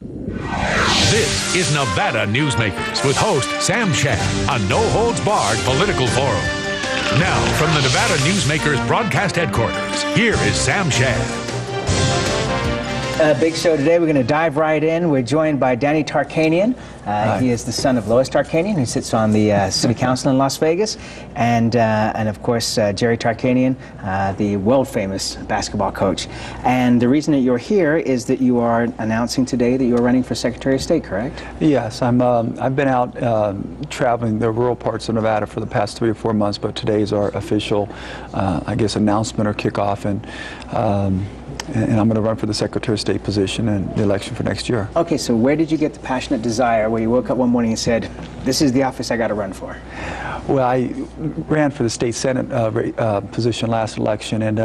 This is Nevada Newsmakers with host Sam Shad, a no-holds-barred political forum. Now, from the Nevada Newsmakers broadcast headquarters, here is Sam Shad. Big show today. We're going to dive right in. We're joined by Danny Tarkanian. He is the son of Lois Tarkanian, who sits on the City Council in Las Vegas, and of course Jerry Tarkanian, the world-famous basketball coach. And the reason that you're here is that you are announcing today that you are running for Secretary of State, correct? Yes, I've been out traveling the rural parts of Nevada for the past 3 or 4 months, but today is our official, I guess, announcement or kickoff, and I'm going to run for the Secretary of State position in the election for next year. Okay, so where did you get the passionate desire where you woke up one morning and said, this is the office I got to run for? Well, I ran for the state Senate position last election, and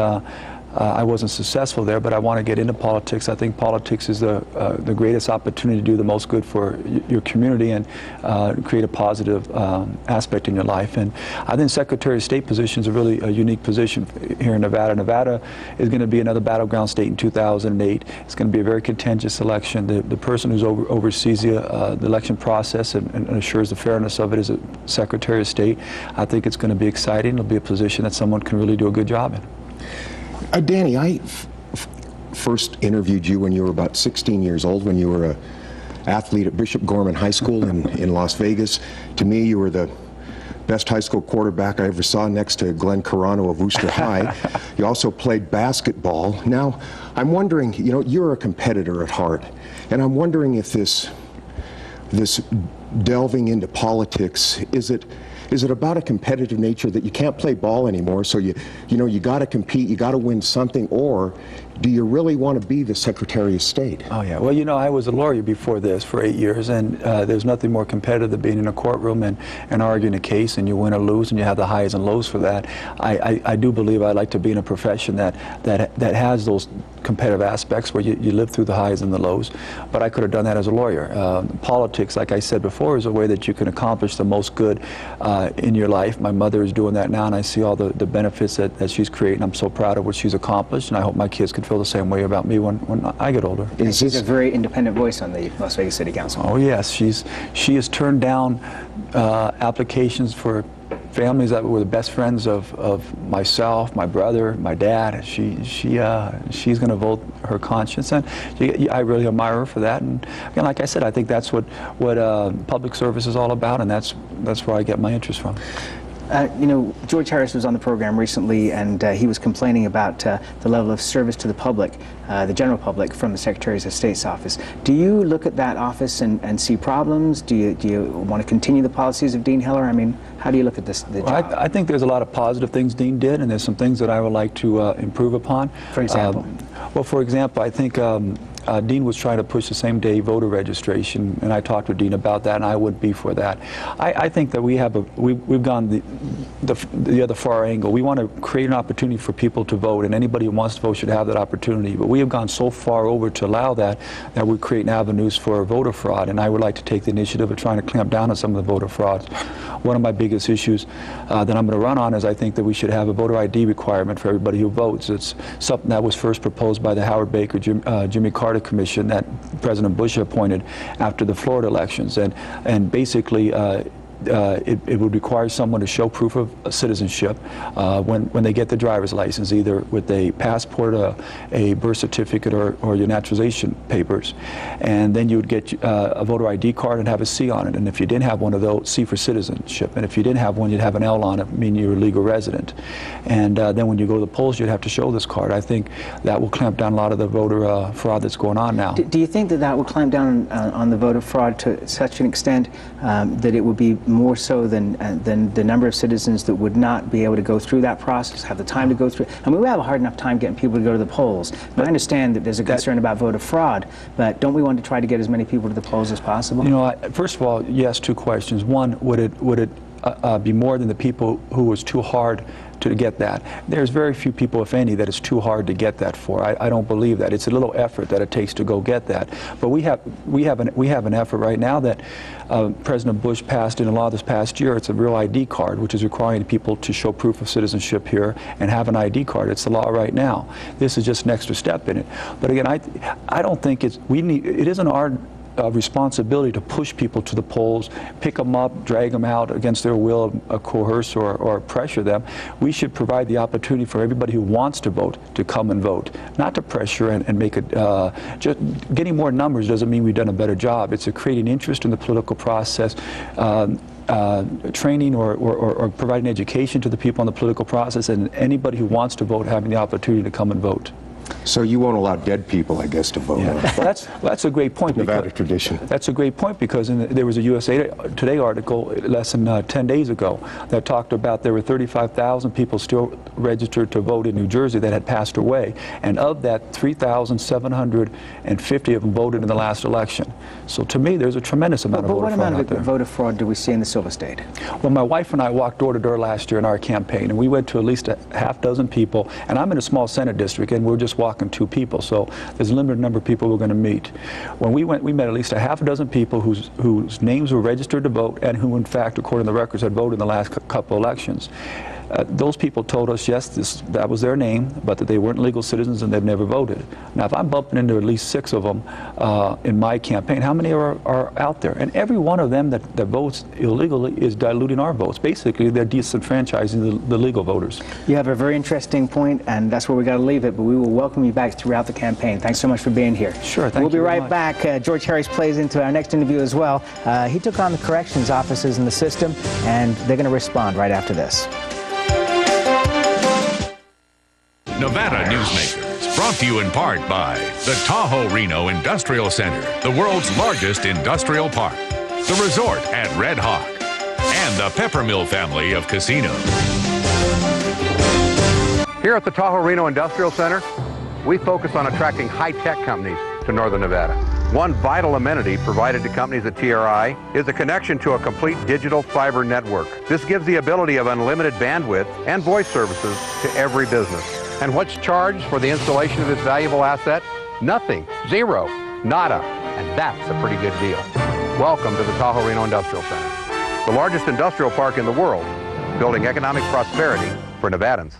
I wasn't successful there, but I want to get into politics. I think politics is the greatest opportunity to do the most good for your community and create a positive aspect in your life. And I think Secretary of State position is a really unique position here in Nevada. Nevada is going to be another battleground state in 2008. It's going to be a very contentious election. The person who oversees the election process and assures the fairness of it is a Secretary of State. I think it's going to be exciting. It'll be a position that someone can really do a good job in. Danny, I first interviewed you when you were about 16 years old, when you were an athlete at Bishop Gorman High School in Las Vegas. To me, you were the best high school quarterback I ever saw, next to Glenn Carano of Wooster High. You also played basketball. Now, I'm wondering, you know, you're a competitor at heart, and I'm wondering if this delving into politics, is it about a competitive nature that you can't play ball anymore, so you got to compete, you got to win something, or do you really want to be the Secretary of State? Oh yeah, well, you know, I was a lawyer before this for 8 years, and there's nothing more competitive than being in a courtroom and arguing a case, and you win or lose, and you have the highs and lows for that. I do believe I'd like to be in a profession that has those competitive aspects where you live through the highs and the lows, but I could have done that as a lawyer. Politics, like I said before, is a way that you can accomplish the most good in your life. My mother is doing that now, and I see all the benefits that she's creating. I'm so proud of what she's accomplished, and I hope my kids can feel the same way about me when I get older. She's a very independent voice on the Las Vegas City Council. Oh yes, she has turned down applications for families that were the best friends of myself, my brother, my dad. She's going to vote her conscience, and I really admire her for that. And again, like I said, I think that's what public service is all about, and that's where I get my interest from. You know, George Harris was on the program recently, and he was complaining about the level of service to the public, the general public, from the Secretary of State's office. Do you look at that office and see problems? Do you want to continue the policies of Dean Heller? I mean, how do you look at this? The job? I think there's a lot of positive things Dean did, and there's some things that I would like to improve upon. For example? Well, for example, I think Dean was trying to push the same-day voter registration, and I talked with Dean about that, and I would be for that. I think that we've gone the other far angle. We want to create an opportunity for people to vote, and anybody who wants to vote should have that opportunity. But we have gone so far over to allow that we're creating avenues for voter fraud, and I would like to take the initiative of trying to clamp down on some of the voter frauds. One of my biggest issues that I'm going to run on is I think that we should have a voter ID requirement for everybody who votes. It's something that was first proposed by the Howard Baker, Jimmy Carter Commission that President Bush appointed after the Florida elections, and basically it would require someone to show proof of citizenship when they get the driver's license, either with a passport, a birth certificate, or your naturalization papers. And then you would get a voter ID card and have a C on it. And if you didn't have one of those, C for citizenship. And if you didn't have one, you'd have an L on it, meaning you're a legal resident. And then when you go to the polls, you'd have to show this card. I think that will clamp down a lot of the voter fraud that's going on now. Do you think that will clamp down on the voter fraud to such an extent that it would be more so than the number of citizens that would not be able to go through that process, have the time to go through? I mean, we have a hard enough time getting people to go to the polls. But I understand that there's a concern about voter fraud, but don't we want to try to get as many people to the polls as possible? You know, first of all, yes, two questions. One, would it be more than the people who was too hard to get that. There's very few people, if any, that it's too hard to get that for. I don't believe that. It's a little effort that it takes to go get that. But we have an effort right now that President Bush passed in a law this past year. It's a real ID card, which is requiring people to show proof of citizenship here and have an ID card. It's the law right now. This is just an extra step in it. But again, I don't think it isn't our responsibility to push people to the polls, pick them up, drag them out against their will, coerce or pressure them. We should provide the opportunity for everybody who wants to vote to come and vote, not to pressure and make it. Just getting more numbers doesn't mean we've done a better job. It's creating interest in the political process. Training or providing education to the people in the political process, and anybody who wants to vote having the opportunity to come and vote. So you won't allow dead people, I guess, to vote. Yeah. That's a great point. Nevada tradition. That's a great point because there was a USA Today article less than 10 days ago that talked about there were 35,000 people still registered to vote in New Jersey that had passed away, and of that, 3,750 of them voted in the last election. So to me, there's a tremendous amount of voter fraud out there. But what amount of voter fraud do we see in the Silver State? Well, my wife and I walked door to door last year in our campaign, and we went to at least a half dozen people, and I'm in a small Senate district, and we're just walking 2 people, so there's a limited number of people we're going to meet. When we went, we met at least a half a dozen people whose names were registered to vote and who, in fact, according to the records, had voted in the last couple elections. Those people told us, yes, that was their name, but that they weren't legal citizens and they've never voted. Now, if I'm bumping into at least 6 of them in my campaign, how many are out there? And every one of them that votes illegally is diluting our votes. Basically, they're disenfranchising the legal voters. You have a very interesting point, and that's where we got to leave it, but we will welcome you back throughout the campaign. Thanks so much for being here. Sure, thank you. We'll be right back. George Harris plays into our next interview as well. He took on the corrections officers in the system, and they're going to respond right after this. Nevada Newsmakers, brought to you in part by the Tahoe Reno Industrial Center, the world's largest industrial park, the resort at Red Hawk, and the Peppermill family of casinos. Here at the Tahoe Reno Industrial Center, we focus on attracting high-tech companies to Northern Nevada. One vital amenity provided to companies at TRI is a connection to a complete digital fiber network. This gives the ability of unlimited bandwidth and voice services to every business. And what's charged for the installation of this valuable asset? Nothing. Zero. Nada. And that's a pretty good deal. Welcome to the Tahoe Reno Industrial Center, the largest industrial park in the world, building economic prosperity for Nevadans.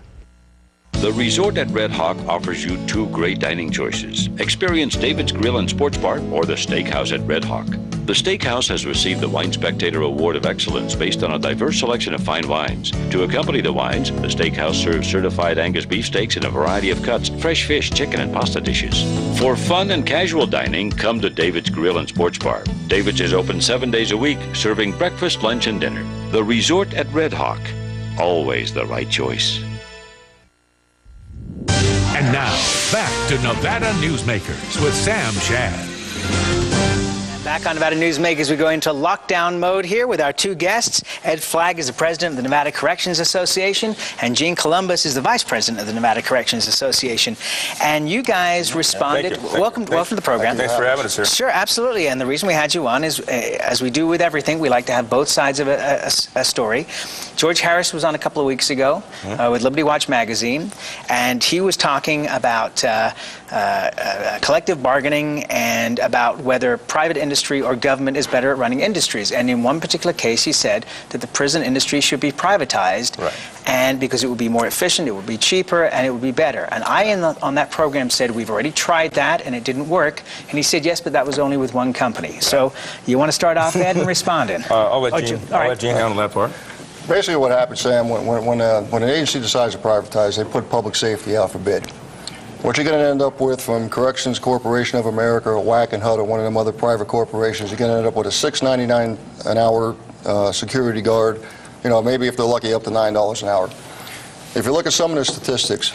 The resort at Red Hawk offers you 2 great dining choices. Experience David's Grill and Sports Bar or the Steakhouse at Red Hawk. The Steakhouse has received the Wine Spectator Award of Excellence based on a diverse selection of fine wines. To accompany the wines, the Steakhouse serves certified Angus beefsteaks in a variety of cuts, fresh fish, chicken, and pasta dishes. For fun and casual dining, come to David's Grill and Sports Bar. David's is open 7 days a week, serving breakfast, lunch, and dinner. The resort at Red Hawk. Always the right choice. And now, back to Nevada Newsmakers with Sam Shad. Back on Nevada Newsmakers, we go into lockdown mode here with our 2 guests. Ed Flagg is the president of the Nevada Corrections Association, and Gene Columbus is the vice president of the Nevada Corrections Association. And you guys responded. Welcome to the program. Thanks for having us here. Sure, absolutely. And the reason we had you on is, as we do with everything, we like to have both sides of a story. George Harris was on a couple of weeks ago with Liberty Watch magazine, and he was talking about collective bargaining and about whether private industry or government is better at running industries. And in one particular case, he said that the prison industry should be privatized, and because it would be more efficient, it would be cheaper, and it would be better. And I, on that program, said we've already tried that, and it didn't work. And he said, yes, but that was only with one company. So you want to start off, Ed, and respond in? I'll let Gene handle that part. Basically what happens, Sam, when an agency decides to privatize, they put public safety out for bid. What you're going to end up with from Corrections Corporation of America or WAC and HUD or one of them other private corporations, you're going to end up with a $6.99 an hour security guard, maybe if they're lucky up to $9 an hour. If you look at some of the statistics,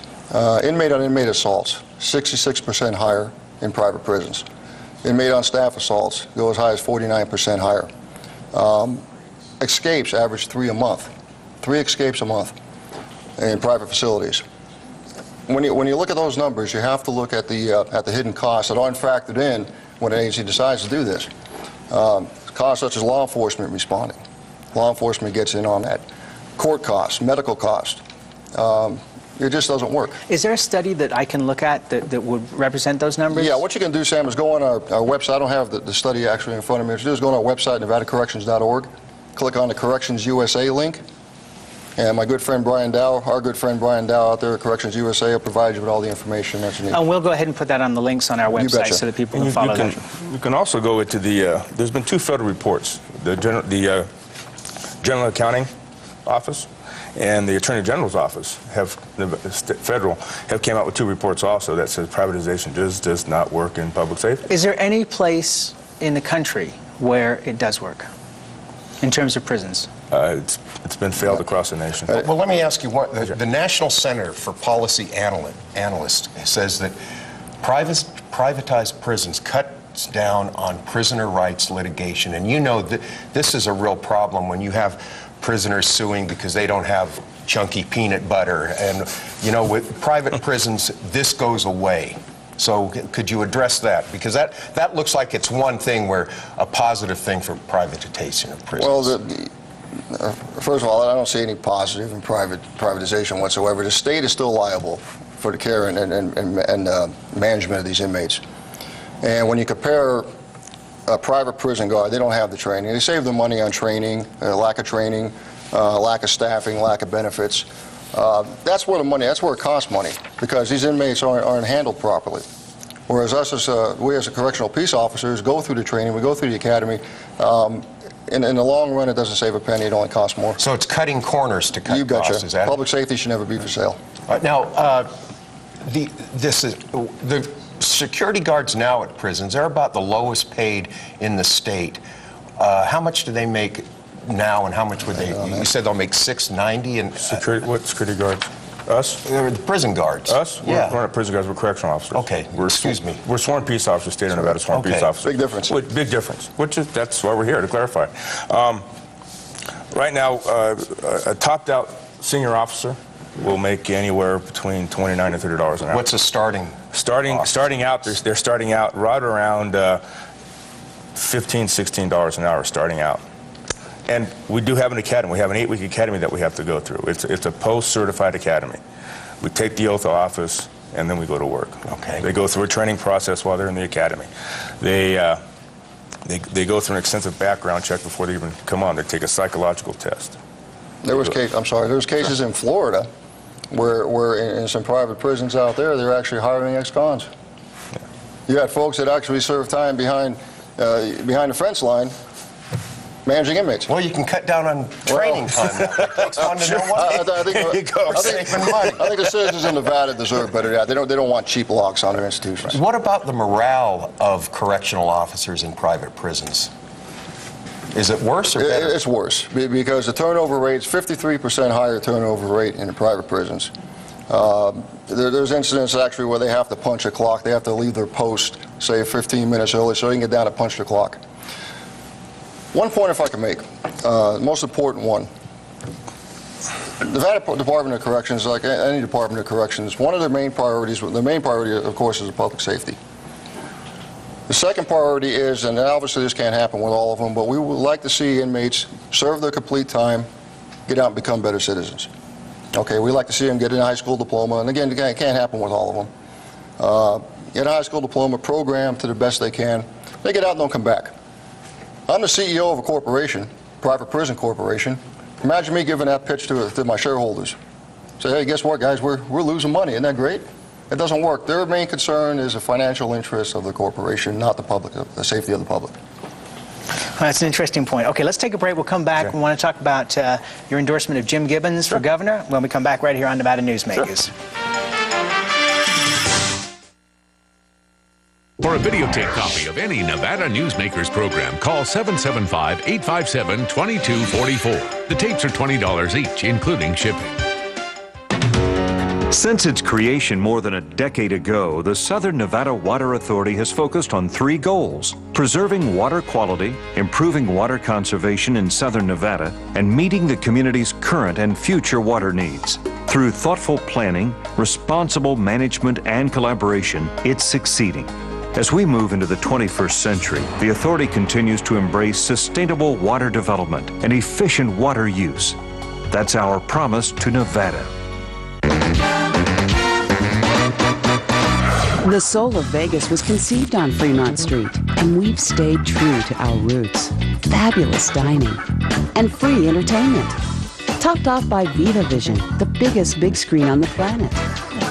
inmate on inmate assaults, 66% higher in private prisons. Inmate on staff assaults go as high as 49% higher. Escapes average 3 a month. 3 escapes a month in private facilities. When you look at those numbers, you have to look at the hidden costs that aren't factored in when an agency decides to do this. Costs such as law enforcement responding, Law enforcement gets in on that. Court costs, medical costs. It just doesn't work. Is there a study that I can look at that would represent those numbers? Yeah, what you can do, Sam, is go on our website. I don't have the study actually in front of me. What you do is go on our website, nevadacorrections.org, click on the Corrections USA link, and my good friend Brian Dow, our good friend Brian Dow out there at Corrections USA will provide you with all the information that you need. And we'll go ahead and put that on the links on our website so that people can follow that. You can also go into the, there's been 2 federal reports, the General Accounting Office and the Attorney General's office federal have came out with 2 reports also that says privatization just does not work in public safety. Is there any place in the country where it does work in terms of prisons? It's been failed across the nation. Well, let me ask you what the National Center for Policy Analysts says that privatized prisons cuts down on prisoner rights litigation, and you know that this is a real problem when you have prisoners suing because they don't have chunky peanut butter, and you know, with private prisons this goes away. So could you address that? Because that looks like it's one thing where a positive thing for privatization of prisons. Well, first of all, I don't see any positive in privatization whatsoever. The state is still liable for the care and management of these inmates. And when you compare a private prison guard, they don't have the training. They save the money on training, lack of training, lack of staffing, lack of benefits. That's where it costs money, because these inmates aren't handled properly. Whereas we as correctional peace officers go through the training, we go through the academy. In the long run, it doesn't save a penny, it only costs more. So it's cutting corners to cut costs, is that? Public safety should never be for sale. Now, the security guards now at prisons, they're about the lowest paid in the state. How much do they make now, and how much would they? You said they'll make $690 and What security guards? Us? They're the prison guards. Us? Yeah. We're not prison guards, we're correctional officers. Okay, excuse me. We're sworn peace officers, state of Nevada sworn peace officers. Big difference. Big difference, that's why we're here, to clarify. Right now, a topped-out senior officer will make anywhere between $29 and $30 an hour. What's the starting out, they're starting out right around $15, $16 an hour starting out. And we do have an academy. We have an 8-week academy that we have to go through. It's a post-certified academy. We take the oath of office, and then we go to work. Okay. They go through a training process while they're in the academy. They go through an extensive background check before they even come on. They take a psychological test. There was cases in Florida where in some private prisons out there, they're actually hiring ex-cons. Yeah. You had folks that actually served time behind the fence line, managing inmates. Well, you can cut down on training time. It takes fun to know what. I think the citizens in Nevada deserve better. Yeah, they don't want cheap locks on their institutions. What about the morale of correctional officers in private prisons? Is it worse or better? It's worse, because the turnover rate's 53% higher turnover rate in the private prisons. There's incidents actually where they have to punch a clock. They have to leave their post, say 15 minutes early, so they can get down and punch the clock. One point, if I can make, most important one. The Nevada Department of Corrections, like any Department of Corrections, one of their main priorities, of course, is public safety. The second priority is, and obviously this can't happen with all of them, but we would like to see inmates serve their complete time, get out and become better citizens. Okay, we like to see them get a high school diploma, and again, it can't happen with all of them. Get a high school diploma, program to the best they can. They get out and don't come back. I'm the CEO of a corporation, private prison corporation. Imagine me giving that pitch to my shareholders. Say, hey, guess what, guys? We're losing money. Isn't that great? It doesn't work. Their main concern is the financial interests of the corporation, not the public, the safety of the public. Well, that's an interesting point. Okay, let's take a break. We'll come back. Sure. We want to talk about your endorsement of Jim Gibbons for governor when we come back right here on Nevada Newsmakers. Sure. For a videotape copy of any Nevada Newsmakers program, call 775-857-2244. The tapes are $20 each, including shipping. Since its creation more than a decade ago, the Southern Nevada Water Authority has focused on 3 goals: preserving water quality, improving water conservation in Southern Nevada, and meeting the community's current and future water needs. Through thoughtful planning, responsible management, and collaboration, it's succeeding. As we move into the 21st century, the authority continues to embrace sustainable water development and efficient water use. That's our promise to Nevada. The soul of Vegas was conceived on Fremont Street, and we've stayed true to our roots. Fabulous dining and free entertainment. Topped off by Viva Vision, the biggest big screen on the planet.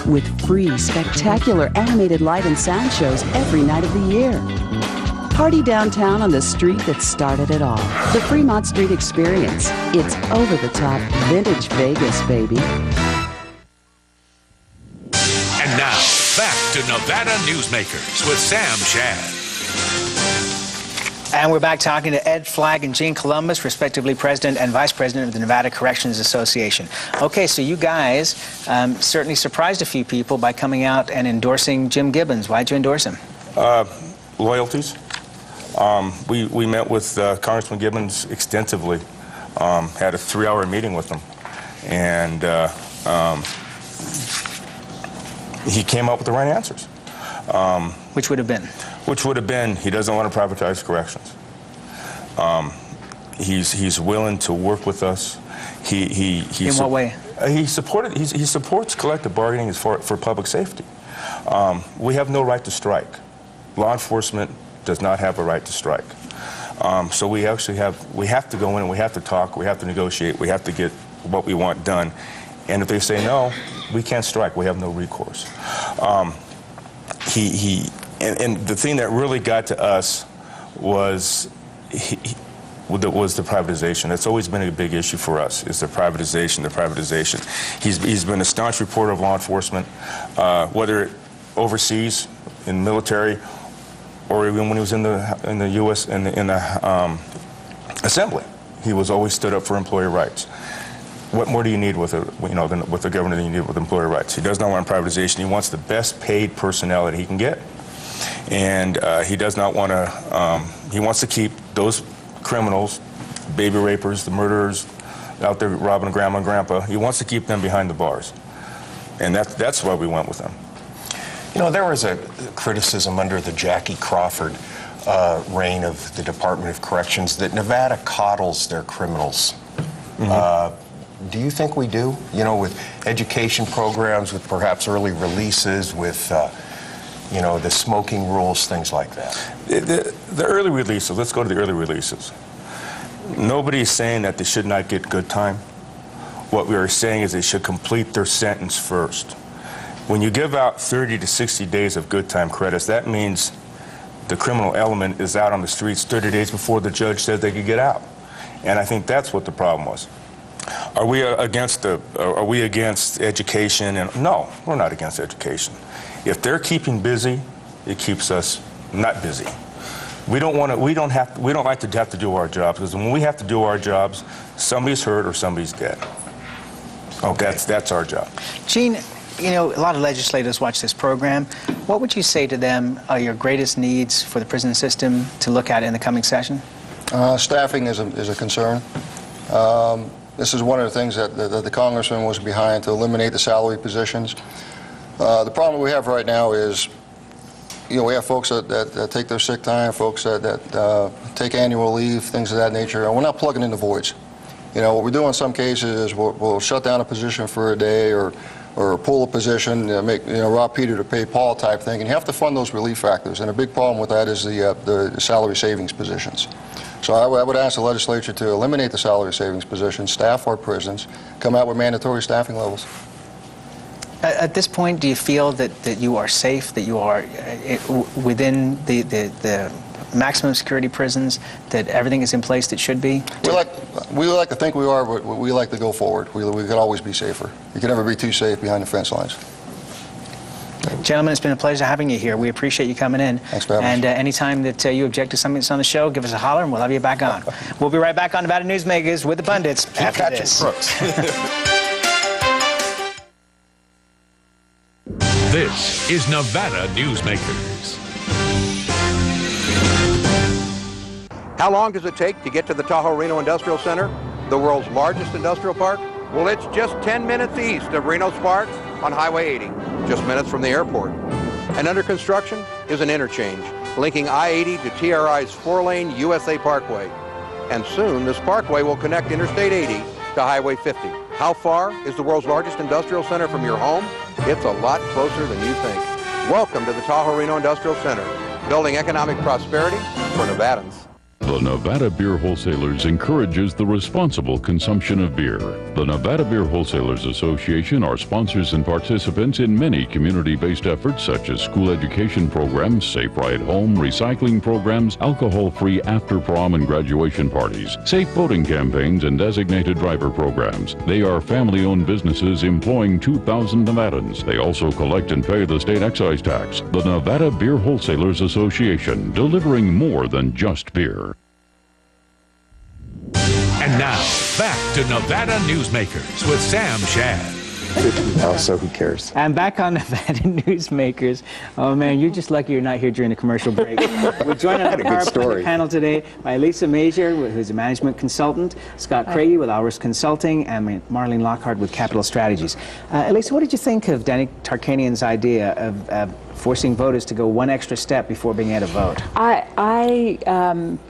With free, spectacular animated light and sound shows every night of the year. Party downtown on the street that started it all. The Fremont Street Experience. It's over-the-top vintage Vegas, baby. And now, back to Nevada Newsmakers with Sam Shad. And we're back talking to Ed Flagg and Gene Columbus, respectively President and Vice President of the Nevada Corrections Association. Okay, so you guys certainly surprised a few people by coming out and endorsing Jim Gibbons. Why'd you endorse him? Loyalties. We met with Congressman Gibbons extensively, had a 3-hour meeting with him, and he came up with the right answers. Which would have been? Which would have been, he doesn't want to privatize corrections. He's willing to work with us. In what way? He supports collective bargaining for public safety. We have no right to strike. Law enforcement does not have a right to strike. So we have to go in and we have to talk, we have to negotiate, we have to get what we want done. And if they say no, we can't strike, we have no recourse. And the thing that really got to us was the privatization. That's always been a big issue for us, is the privatization. He's been a staunch reporter of law enforcement, whether overseas, in military, or even when he was in the U.S. in the Assembly. He was always stood up for employee rights. What more do you need with the government than you need with employee rights? He does not want privatization. He wants the best paid personnel that he can get. And he does not want to, he wants to keep those criminals, baby rapers, the murderers out there robbing grandma and grandpa, he wants to keep them behind the bars. And that's why we went with them. You know, there was a criticism under the Jackie Crawford reign of the Department of Corrections that Nevada coddles their criminals. Mm-hmm. Do you think we do? You know, with education programs, with perhaps early releases, with the smoking rules, things like that. The early releases, let's go to the early releases. Nobody's saying that they should not get good time. What we are saying is they should complete their sentence first. When you give out 30 to 60 days of good time credits, that means the criminal element is out on the streets 30 days before the judge said they could get out. And I think that's what the problem was. Are we against education? And no, we're not against education. If they're keeping busy, it keeps us not busy. We don't like to have to do our jobs, because when we have to do our jobs, somebody's hurt or somebody's dead. Okay, that's our job. Gene, you know, a lot of legislators watch this program. What would you say to them are your greatest needs for the prison system to look at in the coming session? Staffing is a concern. This is one of the things that the congressman was behind, to eliminate the salary positions. The problem we have right now is, you know, we have folks that take their sick time, folks that take annual leave, things of that nature, and we're not plugging in the voids. You know, what we do in some cases is we'll shut down a position for a day, or pull a position, make, you know, rob Peter to pay Paul type thing, and you have to fund those relief factors. And a big problem with that is the salary savings positions. So I would ask the legislature to eliminate the salary savings positions, staff our prisons, come out with mandatory staffing levels. At this point, do you feel that you are safe, that you are within the maximum security prisons, that everything is in place that should be? We like to think we are, but we like to go forward. We could always be safer. You can never be too safe behind the fence lines. Gentlemen, it's been a pleasure having you here. We appreciate you coming in. Thanks for having us. And anytime that you object to something that's on the show, give us a holler and we'll have you back on. We'll be right back on Nevada Newsmakers with the Pundits after this. Crooks. This is Nevada Newsmakers. How long does it take to get to the Tahoe Reno Industrial Center, the world's largest industrial park? Well, it's just 10 minutes east of Reno Sparks on Highway 80, just minutes from the airport. And under construction is an interchange linking I-80 to TRI's 4-lane USA Parkway. And soon, this parkway will connect Interstate 80 to Highway 50. How far is the world's largest industrial center from your home? It's a lot closer than you think. Welcome to the Tahoe Reno Industrial Center, building economic prosperity for Nevadans. The Nevada Beer Wholesalers encourages the responsible consumption of beer. The Nevada Beer Wholesalers Association are sponsors and participants in many community-based efforts such as school education programs, safe ride home, recycling programs, alcohol-free after-prom and graduation parties, safe boating campaigns, and designated driver programs. They are family-owned businesses employing 2,000 Nevadans. They also collect and pay the state excise tax. The Nevada Beer Wholesalers Association, delivering more than just beer. And now, back to Nevada Newsmakers with Sam Shad. So who cares? I'm back on Nevada Newsmakers. Oh man, you're just lucky you're not here during the commercial break. We're joined on our panel today by Elisa Major, who's a management consultant, Scott Craigie with Alrus Consulting, and Marlene Lockard with Capital Strategies. Elisa, what did you think of Danny Tarkanian's idea of forcing voters to go one extra step before being able to vote? I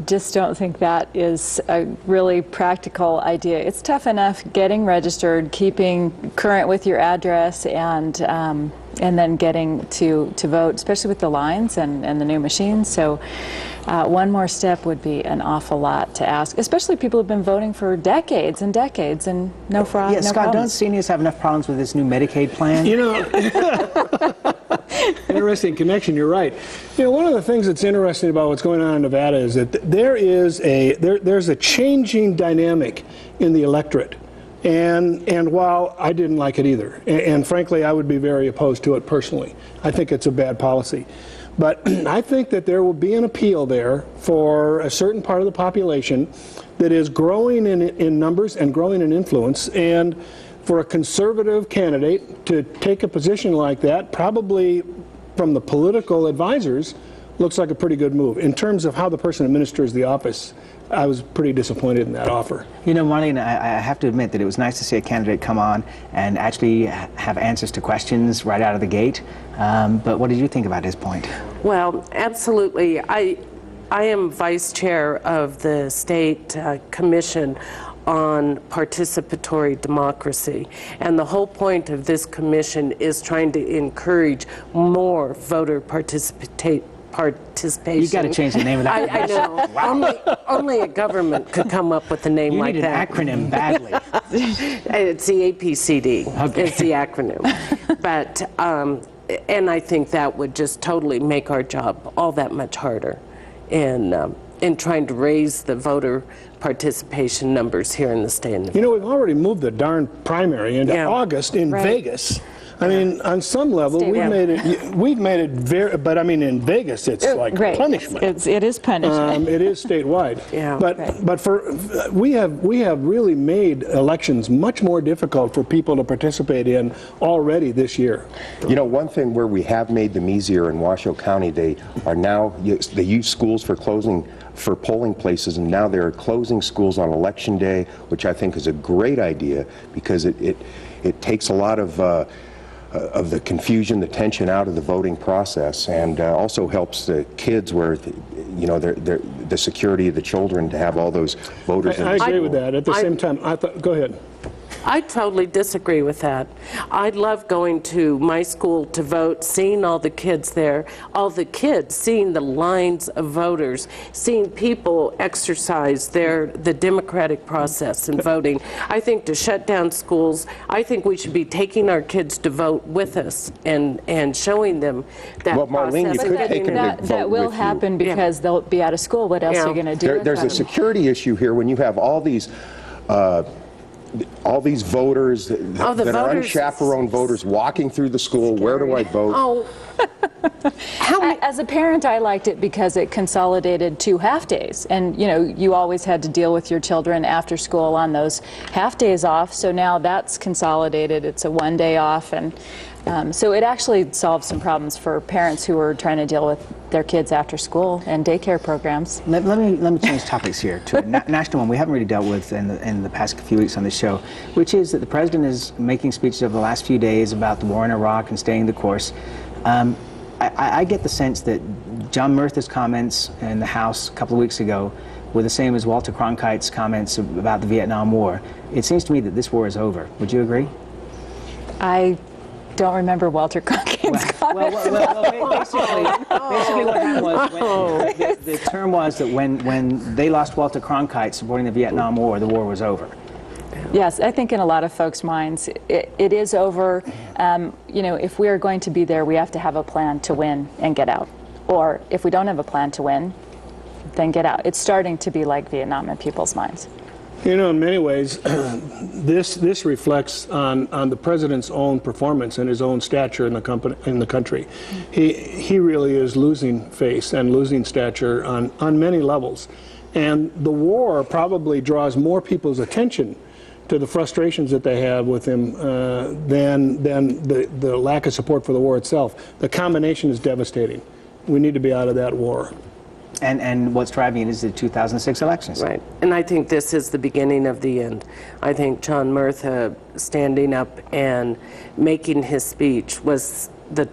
just don't think that is a really practical idea. It's tough enough getting registered, keeping current with your address, and then getting to vote, especially with the lines and the new machines. So one more step would be an awful lot to ask, especially people who've been voting for decades and decades and no fraud. Yeah, no Scott, problems. don't seniors have enough problems with this new Medicaid plan? You know, interesting connection, you're right. You know, one of the things that's interesting about what's going on in Nevada is that there's a changing dynamic in the electorate. And while I didn't like it either, and frankly I would be very opposed to it personally, I think it's a bad policy. But I think that there will be an appeal there for a certain part of the population that is growing in numbers and growing in influence, and for a conservative candidate to take a position like that, probably from the political advisors, looks like a pretty good move. In terms of how the person administers the office, I was pretty disappointed in that offer. You know, Marlene, I have to admit that it was nice to see a candidate come on and actually have answers to questions right out of the gate. But what did you think about his point? Well, absolutely. I am vice chair of the state commission on participatory democracy, and the whole point of this commission is trying to encourage more voter participation. You've got to change the name of that. I know. Wow. Only a government could come up with a name like that. You need an acronym badly. It's the APCD. Okay. It's the acronym. But, and I think that would just totally make our job all that much harder in trying to raise the voter participation numbers here in the state of Nevada. You know, we've already moved the darn primary into August in Vegas. I mean, on some level, we've made it very, but I mean, in Vegas, it's like punishment. It is punishment. It is statewide. Yeah. But we have really made elections much more difficult for people to participate in already this year. You know, one thing where we have made them easier in Washoe County, they use schools for polling places, and now they're closing schools on Election Day, which I think is a great idea because it takes a lot of the confusion, the tension out of the voting process, and also helps the kids where, the security of the children to have all those voters. I agree with that. At the same time, go ahead. I totally disagree with that. I love going to my school to vote, seeing all the kids there, seeing the lines of voters, seeing people exercise the democratic process in voting. I think to shut down schools, I think we should be taking our kids to vote with us and showing them that Marlene, process. you could take them to vote that will happen because they'll be out of school. What else are you going to do? There's a security issue here when you have all these voters that are unchaperoned voters walking through the school. Where do I vote? Oh. As a parent, I liked it because it consolidated 2 half days, and you always had to deal with your children after school on those half days off. So now that's consolidated. It's a 1 day off, and so it actually solves some problems for parents who are trying to deal with their kids after school and daycare programs. Let me change topics here to a national one we haven't really dealt with in the past few weeks on this show, which is that the president is making speeches over the last few days about the war in Iraq and staying the course. I get the sense that John Murtha's comments in the House a couple of weeks ago were the same as Walter Cronkite's comments about the Vietnam War. It seems to me that this war is over. Would you agree? I don't remember Walter Cronkite's comments. Basically what happened was, the term was that when they lost Walter Cronkite supporting the Vietnam War, the war was over. Yes, I think in a lot of folks' minds, it is over. You know, if we are going to be there, we have to have a plan to win and get out. Or if we don't have a plan to win, then get out. It's starting to be like Vietnam in people's minds. You know, in many ways, this reflects on the president's own performance and his own stature in the country. He really is losing face and losing stature on many levels. And the war probably draws more people's attention to the frustrations that they have with him than the lack of support for the war itself. The combination is devastating. We need to be out of that war. And what's driving it is the 2006 elections. Right. And I think this is the beginning of the end. I think John Murtha standing up and making his speech was the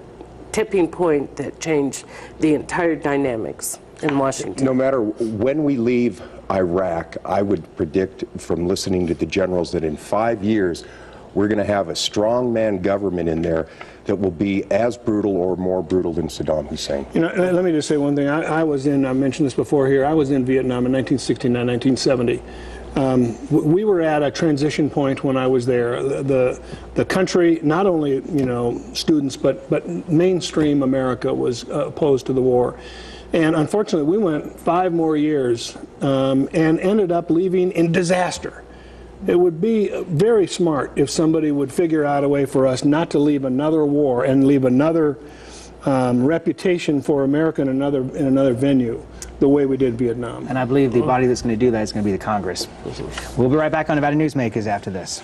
tipping point that changed the entire dynamics in Washington. No matter when we leave Iraq, I would predict from listening to the generals that in 5 years, we're going to have a strongman government in there that will be as brutal or more brutal than Saddam Hussein. You know, let me just say one thing. I mentioned this before here, I was in Vietnam in 1969, 1970. We were at a transition point when I was there. The country, not only, you know, students, but mainstream America was opposed to the war. And unfortunately, we went 5 more years and ended up leaving in disaster. It would be very smart if somebody would figure out a way for us not to leave another war and leave another reputation for America in another venue the way we did Vietnam. And I believe the body that's going to do that is going to be the Congress. We'll be right back on Nevada Newsmakers after this.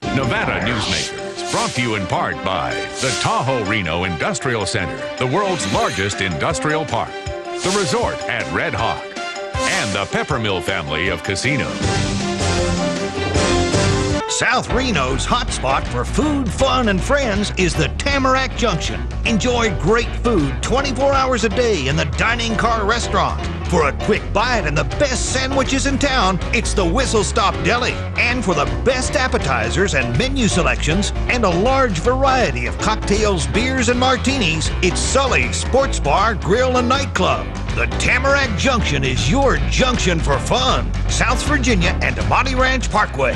Nevada Newsmakers, brought to you in part by the Tahoe Reno Industrial Center, the world's largest industrial park, the resort at Red Hawk, and the Peppermill family of casinos. South Reno's hotspot for food, fun, and friends is the Tamarack Junction. Enjoy great food 24 hours a day in the Dining Car Restaurant. For a quick bite and the best sandwiches in town, it's the Whistle Stop Deli. And for the best appetizers and menu selections and a large variety of cocktails, beers, and martinis, it's Sully's Sports Bar, Grill, and Nightclub. The Tamarack Junction is your junction for fun. South Virginia and Amati Ranch Parkway.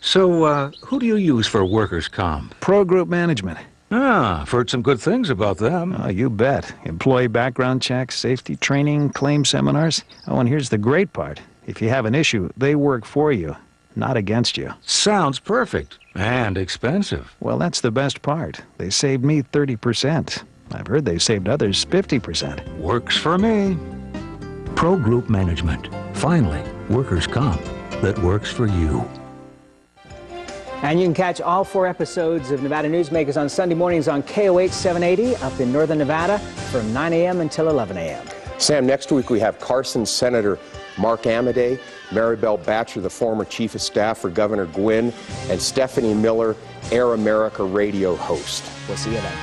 So, who do you use for workers' comp? Pro Group Management. Ah, I've heard some good things about them. Oh, you bet. Employee background checks, safety training, claim seminars. Oh, and here's the great part. If you have an issue, they work for you, not against you. Sounds perfect. And expensive. Well, that's the best part. They saved me 30%. I've heard they saved others 50%. Works for me. Pro Group Management. Finally, workers' comp that works for you. And you can catch all 4 episodes of Nevada Newsmakers on Sunday mornings on KOH 780 up in northern Nevada from 9 a.m. until 11 a.m. Sam, next week we have Carson Senator Mark Amadei, Maribel Batcher, the former Chief of Staff for Governor Gwynn, and Stephanie Miller, Air America radio host. We'll see you then.